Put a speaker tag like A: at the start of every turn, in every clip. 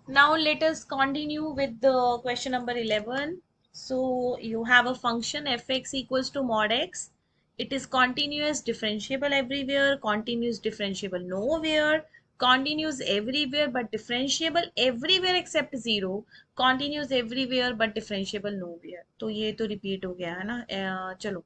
A: Now let us continue with the question number 11. So you have a function fx equals to mod x. It is continuous, differentiable everywhere, continuous, differentiable nowhere, continuous everywhere but differentiable everywhere except 0, continuous everywhere but differentiable nowhere. तो ये तो repeat हो गया है ना। चलो,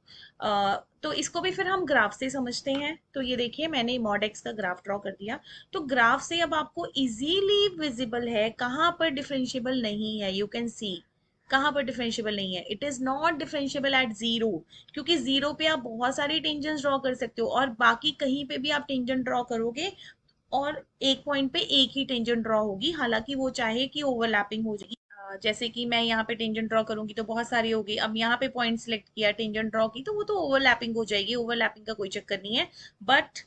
A: तो इसको भी फिर हम ग्राफ से समझते हैं। तो ये देखिए मैंने मॉड एक्स का ग्राफ ड्रॉ कर दिया। तो ग्राफ से अब आपको इजीली विजिबल है कहाँ पर डिफरेंशिएबल नहीं है। यू कैन सी कहाँ पर डिफरेंशिएबल नहीं है। It is not differentiable eight zero, क्योंकि जीरो पे आप बहुत सारी टेंजेंट्स ड्रॉ कर सकते हो और बाकी कहीं पे भी आप टेंजेंट ड्रॉ करोगे और एक पॉइंट पे एक ही टेंजेंट ड्रॉ होगी, हालांकि वो चाहे कि ओवरलैपिंग हो जाएगी। जैसे कि मैं यहाँ पे टेंजेंट ड्रॉ करूंगी तो बहुत सारी होगी। अब यहाँ पे पॉइंट सिलेक्ट किया, टेंजेंट ड्रॉ की, तो वो तो ओवरलैपिंग हो जाएगी, ओवरलैपिंग का कोई चक्कर नहीं है। बट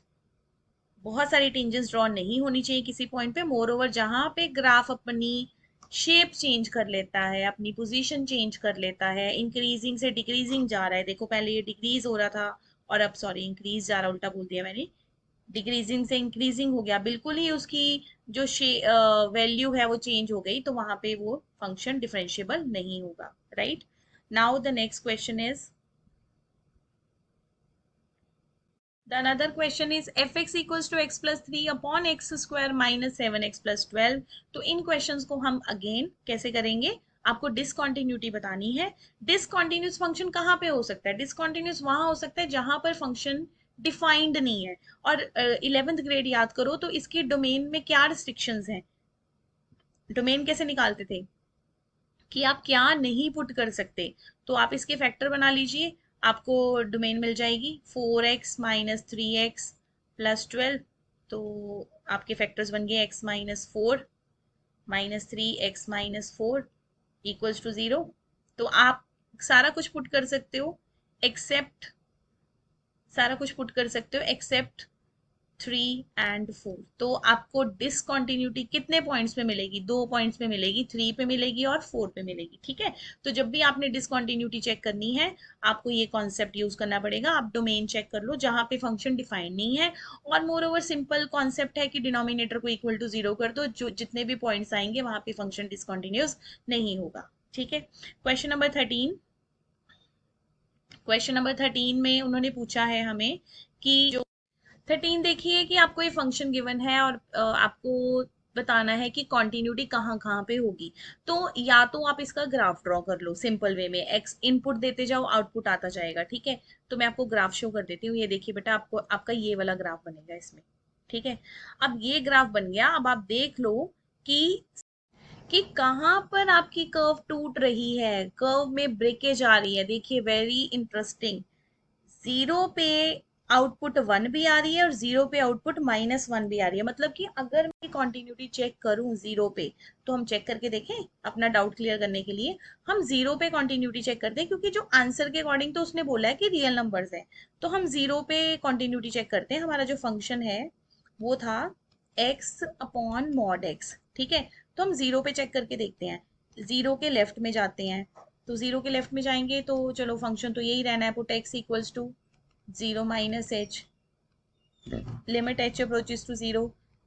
A: बहुत सारी टेंजेंट्स ड्रॉ नहीं होनी चाहिए किसी पॉइंट पे। मोर ओवर जहां पे ग्राफ अपनी शेप चेंज कर लेता है, अपनी पोजीशन चेंज कर लेता है, इंक्रीजिंग से डिक्रीजिंग जा रहा है, देखो पहले ये डिक्रीज हो रहा था और अब सॉरी इंक्रीज जा रहा, उल्टा बोल दिया मैंने, डिक्रीजिंग से इंक्रीजिंग हो गया, बिल्कुल ही उसकी जो वैल्यू है वो चेंज हो गई, तो वहां पे वो फंक्शन डिफरेंशिएबल नहीं होगा। Right. Now the next question is, the another question is fx equals to x plus 3 upon x square minus 7x plus 12। तो इन क्वेश्चंस को हम अगेन कैसे करेंगे, आपको डिसकंटिन्यूटी बतानी है। डिसकंटिन्यूस फंक्शन कहाँ पे हो सकता है? डिसकंटिन्यूस वहां हो सकता है जहां पर फंक्शन डिफाइंड नहीं है। और 11th ग्रेड याद करो तो इसकी डोमेन में क्या रिस्ट्रिक्शंस हैं। डोमेन कैसे निकालते थे कि आप क्या नहीं पुट कर सकते। तो आप इसके फैक्टर बना लीजिए, आपको डोमेन मिल जाएगी 4x - 3x प्लस 12। तो आपके फैक्टर्स बन गए x - 4 - 3x - 4 इक्वल्स टू 0। तो आप सारा कुछ पुट कर सकते हो एक्सेप्ट, सारा कुछ पुट कर सकते हो एक्सेप्ट 3 और 4। तो आपको डिसकंटिन्यूटी कितने पॉइंट्स पे मिलेगी? 2 पॉइंट्स पे मिलेगी, 3 पे मिलेगी और 4 पे मिलेगी। ठीक है। तो जब भी आपने डिसकंटिन्यूटी चेक करनी है, आपको ये कॉन्सेप्ट यूज करना पड़ेगा। आप डोमेन चेक कर लो जहां पे फंक्शन डिफाइंड नहीं है। और मोर ओवर सिंपल कॉन्सेप्ट है कि डिनोमिनेटर को इक्वल टू 0 कर दो, जो जितने भी पॉइंट्स आएंगे वहां पे फंक्शन डिसकंटिन्यूस नहीं होगा। ठीक है। Question number 13। क्वेश्चन नंबर 13 में उन्होंने पूछा है हमें कि जो 13 देखिए कि आपको ये फंक्शन गिवन है और आपको बताना है कि कॉन्टिन्यूटी कहाँ कहाँ पे होगी। तो या तो आप इसका ग्राफ ड्रॉ कर लो सिंपल वे में, एक्स इनपुट देते जाओ आउटपुट आता जाएगा। ठीक है। तो मैं आपको ग्राफ शो कर देती हूँ। ये देखिए बेटा, आपको आपका ये वाला ग्राफ बनेगा इसमें। ठीक है। अब ये ग्राफ बन गया। अब आप देख लो कि कहाँ पर आपकी कर्व टूट रही है, कर्व में ब्रेकेज आ रही है। देखिए वेरी इंटरेस्टिंग, 0 पे आउटपुट 1 भी आ रही है और 0 पे आउटपुट -1 भी आ रही है। मतलब कि अगर मैं कंटिन्यूटी चेक करूं 0 पे, तो हम चेक करके देखें अपना डाउट क्लियर करने के लिए। हम 0 पे कंटिन्यूटी चेक करते हैं क्योंकि जो आंसर के अकॉर्डिंग तो उसने बोला है कि रियल नंबर्स है। तो हम 0 पे कंटिन्यूटी चेक करते हैं। हमारा जो फंक्शन है वो था x अपॉन मॉड x। ठीक है। तो हम 0 पे चेक करके देखते हैं। 0 के लेफ्ट में जाते हैं। तो 0 के लेफ्ट में जाएंगे तो चलो फंक्शन तो यही रहना है, put x equals to 0 - h, limit h approaches to 0,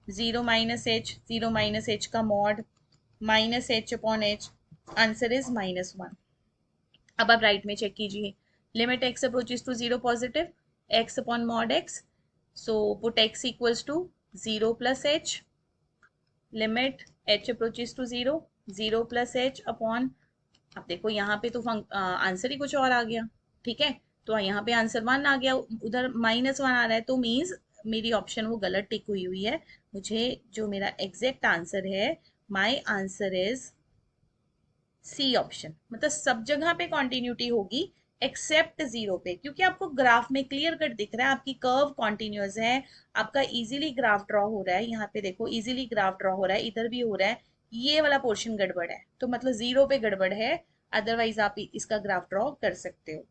A: 0 - h, 0 - h का mod -h upon h, answer is -1। अब आप राइट में चेक कीजिए, limit x approaches to 0 positive, x upon mod x, so put x equals to 0 plus h, limit h approaches to 0, 0 plus h upon, अब देखो यहाँ पे तो answer ही कुछ और आ गया। ठीक है। तो यहाँ पे आंसर 1 आ गया, उधर -1 आ रहा है, तो मीन्स मेरी ऑप्शन वो गलत टिक हुई हुई है। मुझे जो मेरा एग्जैक्ट आंसर है, my answer is C option. मतलब सब जगह पे कॉन्टिन्यूटी होगी एक्सेप्ट 0 पे, क्योंकि आपको ग्राफ में क्लियर कट दिख रहा है आपकी कर्व कॉन्टिन्यूस है। आपका इजीली ग्राफ ड्रॉ हो रहा है, यहाँ पे देखो इजीली ग्राफ ड्रॉ हो रहा है, इधर भी हो रहा है। ये वाला पोर्शन गड़बड़ है, तो मतलब 0 पे गड़बड़ है, अदरवाइज आप इसका ग्राफ ड्रॉ कर सकते हो।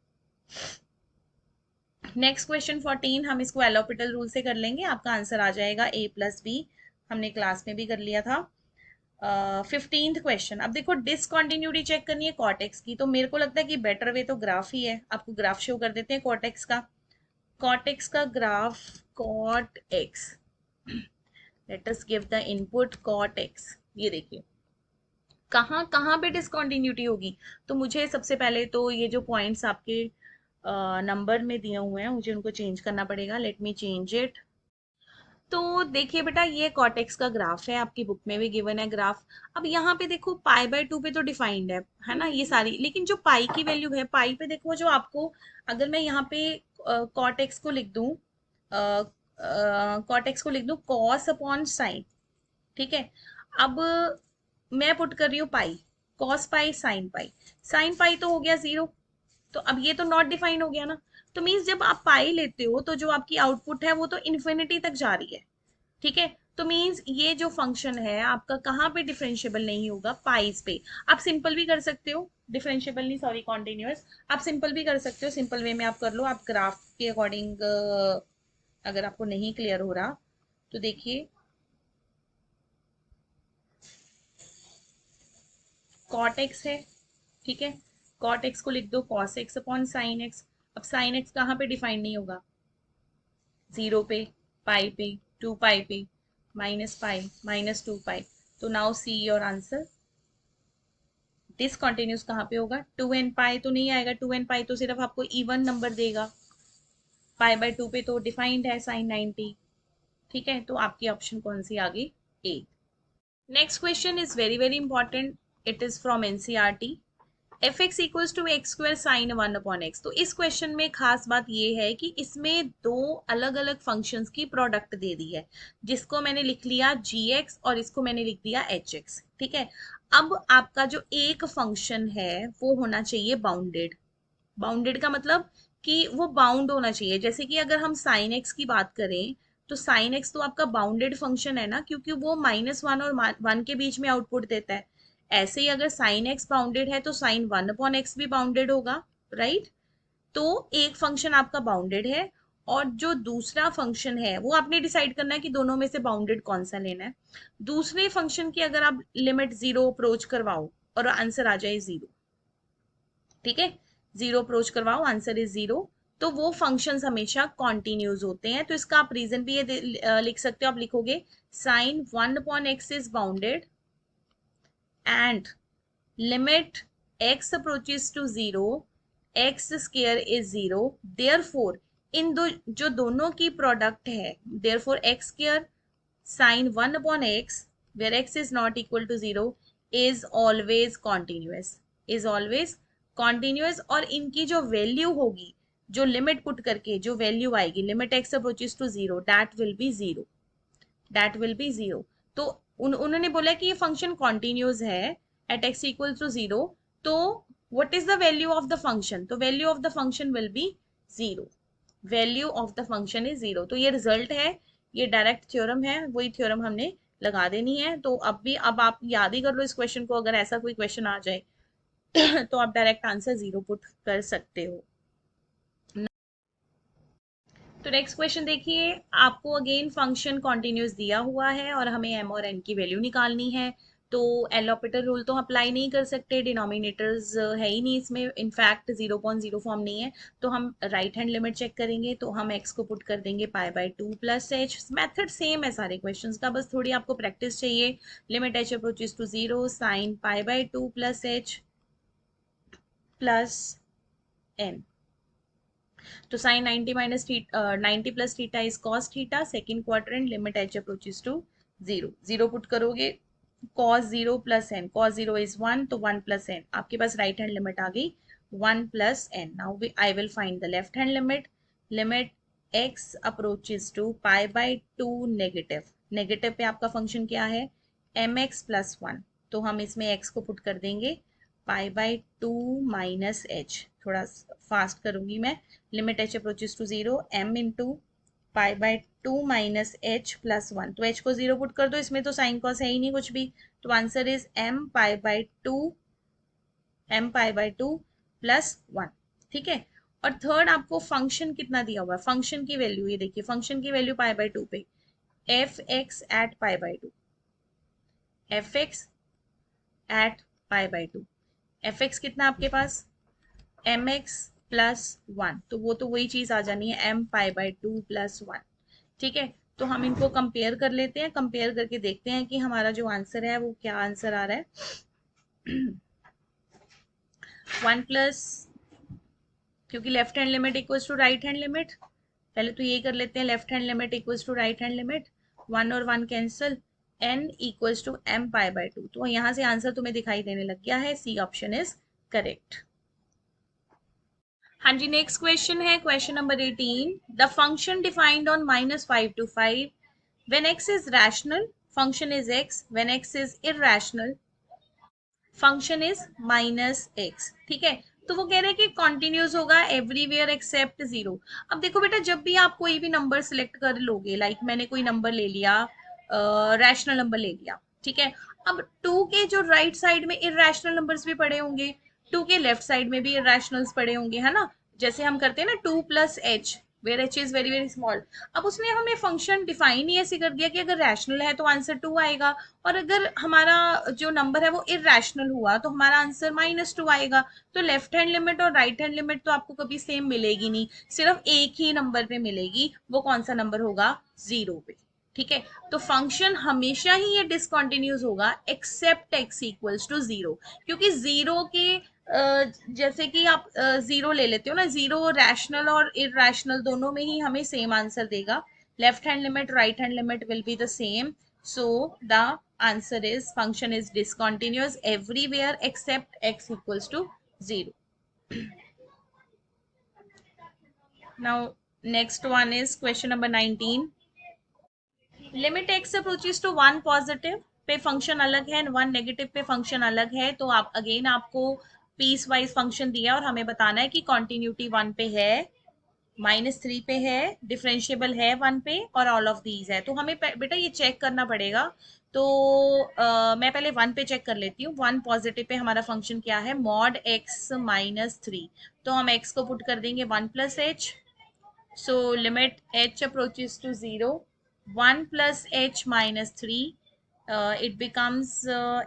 A: नेक्स्ट क्वेश्चन 14, हम इसको एलोपिटल रूल से कर लेंगे, आपका आंसर आ जाएगा a+b। हमने क्लास में भी कर लिया था। 15th क्वेश्चन, अब देखो डिसकंटिन्यूटी चेक करनी है कॉटेक्स की, तो मेरे को लगता है कि बेटर वे तो ग्राफ ही है। आपको ग्राफ शो कर देते हैं कॉटेक्स का। कॉटेक्स का graph, cot x, let us give the input cot x. ये देखिए कहाँ कहाँ पे डिसकंटिन्यूटी होगी? तो मुझे सबसे पहले तो ये जो पॉइंट्स आपके नंबर में दिए हुए हैं मुझे उनको चेंज करना पड़ेगा। Let me change it. तो देखिए बेटा, ये कॉटेक्स का ग्राफ है, आपकी बुक में भी गिवन है ग्राफ। अब यहाँ पे देखो पाई बाय 2 पे तो डिफाइंड है ना ये सारी, लेकिन जो पाई की वैल्यू है, पाई पे देखो जो आपको, अगर मैं यहाँ पे कॉटेक्स को लिख दूं, कॉटेक्स को लिख दूं कॉस अपॉन साइन, ठीक है। अब मैं पुट कर रही हूँ pi, cos pi sine pi, sine pi तो हो गया जीरो, तो अब ये तो नॉट डिफाइन हो गया ना। तो मीन्स जब आप पाई लेते हो तो जो आपकी आउटपुट है वो तो इन्फिनिटी तक जा रही है, ठीक है। तो मीन्स ये जो फंक्शन है आपका कहाँ पे डिफरेंशिएबल नहीं होगा? पाइस पे। आप सिंपल भी कर सकते हो, डिफरेंशिएबल नहीं सॉरी कॉन्टिन्यूअस, आप सिंपल भी कर सकते हो, सिंपल वे में आप कर लो, आप ग्राफ के अकॉर्डिंग। अगर आपको नहीं क्लियर हो रहा तो देखिए, कॉट एक्स है, ठीक है, कॉट एक्स को लिख दो cos x upon sine x. अब साइन एक्स कहाँ पे डिफाइन नहीं होगा? जीरो पे, पाई पे, टू पाई पे, माइनस पाई, माइनस टू पाई। तो now see your answer, discontinuous कहाँ पे होगा? टू एन पाई तो नहीं आएगा, टू एन पाई तो सिर्फ आपको इवन नंबर देगा, पाई बाय टू पे तो डिफाइंड है साइन 90, ठीक है। तो आपकी ऑप्शन कौन सी आ गई? A. Next question is very very important, it is from NCERT. F X equals to X square sine one upon X. तो इस क्वेश्चन में खास बात ये है कि इसमें दो अलग अलग फंक्शंस की प्रोडक्ट दे दी है, जिसको मैंने लिख लिया जी एक्स और इसको मैंने लिख दिया एच एक्स, ठीक है। अब आपका जो एक फंक्शन है वो होना चाहिए बाउंडेड। बाउंडेड का मतलब कि वो बाउंड होना चाहिए। जैसे कि अगर हम साइन एक्स की बात करें तो साइन एक्स तो आपका बाउंडेड फंक्शन है ना, क्योंकि वो -1 और 1 के बीच में आउटपुट देता है। ऐसे ही अगर साइन एक्स बाउंडेड है तो साइन 1 अपॉन एक्स भी बाउंडेड होगा, राइट। तो एक फंक्शन आपका बाउंडेड है, और जो दूसरा फंक्शन है वो आपने डिसाइड करना है कि दोनों में से बाउंडेड कौन सा लेना है। दूसरे फंक्शन की अगर आप लिमिट जीरो अप्रोच करवाओ और आंसर आ जाए जीरो, ठीक है, जीरो अप्रोच करवाओ आंसर इज जीरो, तो वो फंक्शंस हमेशा कॉन्टिन्यूज होते हैं। तो इसका आप रीजन भी ये लिख सकते हो, आप लिखोगे sine 1 upon x is bounded and limit x approaches to zero x square is zero, therefore इन दो जो दोनों की प्रोडक्ट है, therefore x square sin 1 upon x where x is not equal to zero is always continuous, is always continuous। और इनकी जो value होगी, जो लिमिट पुट करके जो वैल्यू आएगी, limit x approaches to zero, that will be zero, that will be zero. तो उन्होंने बोला कि ये फंक्शन कॉन्टिन्यूस है at X equal to zero, तो what is the value of the function? तो value of the function will be zero, value of the function is zero. तो ये रिजल्ट है, ये डायरेक्ट थ्योरम है, वही थ्योरम हमने लगा देनी है। तो अब भी अब आप याद ही कर लो इस क्वेश्चन को, अगर ऐसा कोई क्वेश्चन आ जाए तो आप डायरेक्ट आंसर जीरो पुट कर सकते हो। तो नेक्स्ट क्वेश्चन देखिए, आपको अगेन फंक्शन कॉन्टिन्यूस दिया हुआ है और हमें एम और एन की वैल्यू निकालनी है। तो एल ऑपरेटर रूल तो अप्लाई नहीं कर सकते, डिनोमिनेटर्स है ही नहीं इसमें, इनफैक्ट 0.0 फॉर्म नहीं है। तो हम राइट हैंड लिमिट चेक करेंगे, तो हम एक्स को पुट कर देंगे pi by 2 plus H. Method same है सारे क्वेश्चन का, बस थोड़ी आपको प्रैक्टिस चाहिए। Limit H approaches to zero sine pi by 2 plus H plus N. तो sine 90 minus 90 plus theta is cos theta, second quadrant, limit H approaches to zero, zero put करोगे, cos zero plus N, cos zero is one, तो one plus N, आपके पास right hand limit आ गई one plus n. Now I will find the left hand limit, limit x approaches to pi by two negative, negative पे आपका function क्या है? M x plus one. तो हम इसमें एक्स को पुट कर देंगे pi by two minus h, थोड़ा फास्ट करूंगी मैं, limit H approaches to zero m into pi by two minus h plus one. तो एच को जीरो पुट कर दो, इसमें तो साइन कॉस है ही नहीं कुछ भी, तो answer is m pi by two, m pi by two plus one, ठीक है। और थर्ड आपको फंक्शन कितना दिया हुआ है, फंक्शन की वैल्यू ये देखिए, फंक्शन की वैल्यू पाई बाय टू पे, f x at pi by two, f x at pi by two, f x कितना आपके पास एम एक्स प्लस वन, तो वो तो वही चीज आ जानी है m pi by two plus one, ठीक है। तो हम इनको कंपेयर कर लेते हैं, कंपेयर करके देखते हैं कि हमारा जो आंसर है वो क्या आंसर आ रहा है। वन प्लस, क्योंकि left hand limit equals to right hand limit, पहले तो ये कर लेते हैं, left hand limit equals to right hand limit, one और one cancel, n equals to m pi by 2। तो यहां से आंसर तुम्हें दिखाई देने लग गया है, सी ऑप्शन इज करेक्ट। हाँ जी, नेक्स्ट क्वेश्चन है question number 18। The function defined on -5 to 5 when x is rational, function is x, when x is irrational, function is -x। ठीक है, तो वो कह रहे हैं कि कॉन्टिन्यूस होगा एवरीवेयर एक्सेप्ट जीरो। अब देखो बेटा, जब भी आप कोई भी नंबर सिलेक्ट कर लोगे, लाइक मैंने कोई नंबर ले लिया, रैशनल नंबर ले लिया, ठीक है, अब टू के जो राइट साइड में इरेशनल नंबर्स भी पड़े होंगे, टू के लेफ्ट साइड में भी इरेशनल्स पड़े होंगे, है ना, जैसे हम करते हैं ना 2 + h where h is very very small. अब उसने हमें फंक्शन डिफाइन ही ऐसे कर दिया कि अगर रैशनल है तो आंसर 2 आएगा, और अगर हमारा जो नंबर है वो इरेशनल हुआ तो हमारा आंसर -2 आएगा। तो लेफ्ट हैंड लिमिट और राइट हैंड लिमिट तो आपको कभी सेम मिलेगी नहीं, सिर्फ एक ही नंबर पे मिलेगी, वो कौन सा नंबर होगा, 0 पे। ठीक है, तो फंक्शन हमेशा ही ये डिसकंटिन्यूस होगा एक्सेप्ट x इक्वल्स टू 0, क्योंकि 0 के जैसे कि आप 0 ले लेते हो ना, 0 रैशनल और इरेशनल दोनों में ही हमें सेम आंसर देगा। Left hand limit right hand limit will be the same, so the answer is function is discontinuous everywhere except x equals to 0. Now next one is question number 19। Limit x approaches to one positive पे function अलग है, one negative पे function अलग है, तो आप again आपको piece wise function दिया और हमें बताना है कि कॉन्टिन्यूटी वन पे है, -3 पे है, डिफरेंशिएबल है वन पे, और ऑल ऑफ दीज है। तो हमें बेटा ये चेक करना पड़ेगा। तो मैं पहले वन पे चेक कर लेती हूँ। वन पॉजिटिव पे हमारा फंक्शन क्या है, मॉड एक्स -3, तो हम एक्स को पुट कर देंगे 1 + h। So limit h approaches to 0, 1 plus h minus 3, it becomes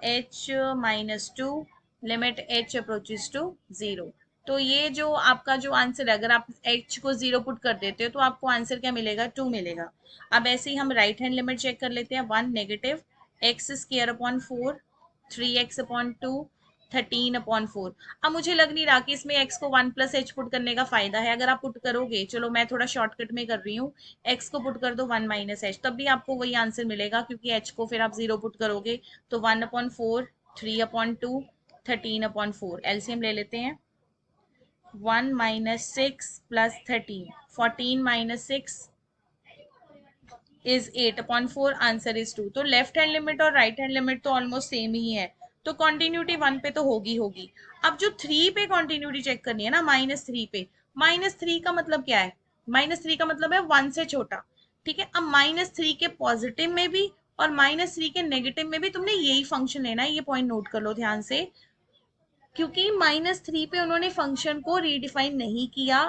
A: h minus 2, limit h approaches to 0। तो ये जो आपका जो आंसर है, अगर आप h को 0 पुट कर देते हो तो आपको आंसर क्या मिलेगा, 2 मिलेगा। अब ऐसे ही हम राइट हैंड लिमिट चेक कर लेते हैं। 1 नेगेटिव, x² 3x/2, 13/4। अब मुझे लग नहीं रहा कि इसमें x को 1 + h पुट करने का फायदा है। अगर आप पुट करोगे, चलो मैं थोड़ा शॉर्टकट में कर रही हूँ, x को पुट कर दो 1 - h, तब भी आपको वही आंसर मिलेगा, क्योंकि h को फिर आप 0 पुट करोगे तो 1/4, 3/2, 13/4। एलसीएम ले लेते हैं। 1 - 6 + 13, 14 - 6 इज 8/4, आंसर इज 2। तो लेफ्ट हैंड लिमिट और राइट हैंड लिमिट तो ऑलमोस्ट सेम ही है, तो कॉन्टिन्यूटी वन पे तो होगी। अब जो 3 पे कॉन्टिन्यूटी चेक करनी है ना, -3 पे, -3 का मतलब क्या है, -3 का मतलब है 1 से छोटा। ठीक है, अब -3 के पॉजिटिव में भी और -3 के नेगेटिव में भी तुमने यही फंक्शन लेना है, ये पॉइंट नोट कर लो ध्यान से, क्योंकि -3 पे उन्होंने फंक्शन को रीडिफाइन नहीं किया।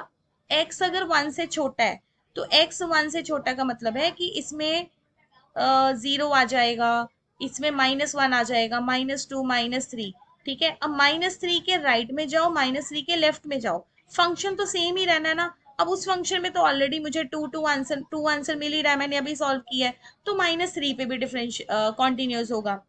A: x अगर 1 से छोटा है तो x 1 से छोटा का मतलब है कि इसमें 0 आ जाएगा, इसमें -1 आ जाएगा, -2 -3। ठीक है, अब -3 के राइट में जाओ, -3 के लेफ्ट में जाओ, फंक्शन तो सेम ही रहना है ना। अब उस फंक्शन में तो ऑलरेडी मुझे टू आंसर मिल ही रहा है, मैंने अभी सॉल्व किया है, तो -3 पे भी डिफरेंश कॉन्टिन्यूस होगा।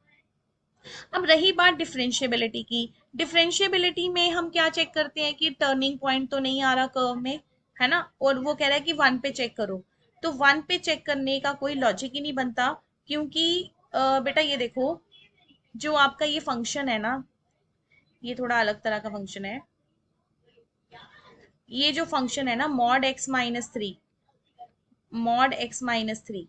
A: अब रही बात डिफरेंशिएबिलिटी की, डिफरेंशिएबिलिटी में हम क्या चेक करते हैं कि टर्निंग पॉइंट तो नहीं आ रहा कर्व में, है ना, और वो कह रहा है कि 1 पे चेक करो। तो 1 पे चेक करने का कोई लॉजिक ही नहीं बनता, क्योंकि बेटा ये देखो, जो आपका ये फंक्शन है ना, ये थोड़ा अलग तरह का फंक्शन है। ये जो फंक्शन है ना, मॉड x - 3,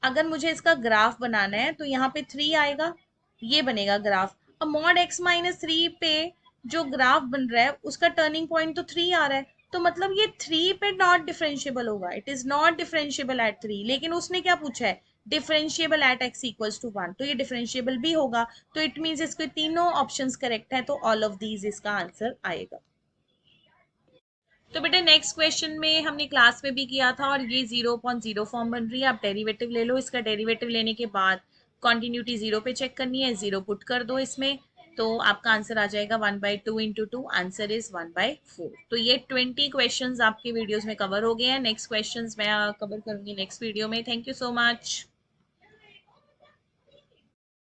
A: अगर मुझे इसका ग्राफ बनाना है तो यहाँ पे 3 आएगा, ये बनेगा ग्राफ। अब मॉड x - 3 पे जो ग्राफ बन रहा है उसका टर्निंग पॉइंट तो 3 आ रहा है, तो मतलब ये 3 पे नॉट डिफरेंशिएबल होगा, it is not differentiable at 3। लेकिन उसने क्या पूछा है, differentiable at x equals to 1, तो ये डिफरेंशिएबल भी होगा। तो इट मीन्स इसके तीनों ऑप्शंस करेक्ट है, तो ऑल ऑफ दीज इसका आंसर आएगा। तो बेटा नेक्स्ट क्वेश्चन में हमने क्लास में भी किया था, और ये 0/0 फॉर्म बन रही है। आप डेरिवेटिव ले लो, इसका डेरिवेटिव लेने के बाद कॉन्टिन्यूटी 0 पे चेक करनी है, 0 पुट कर दो इसमें, तो आपका आंसर आ जाएगा 1/2 × 2, आंसर इज 1/4। तो ये 20 क्वेश्चंस आपके वीडियोस में कवर हो गए हैं। नेक्स्ट क्वेश्चंस मैं कवर करूंगी नेक्स्ट वीडियो में। Thank you so much.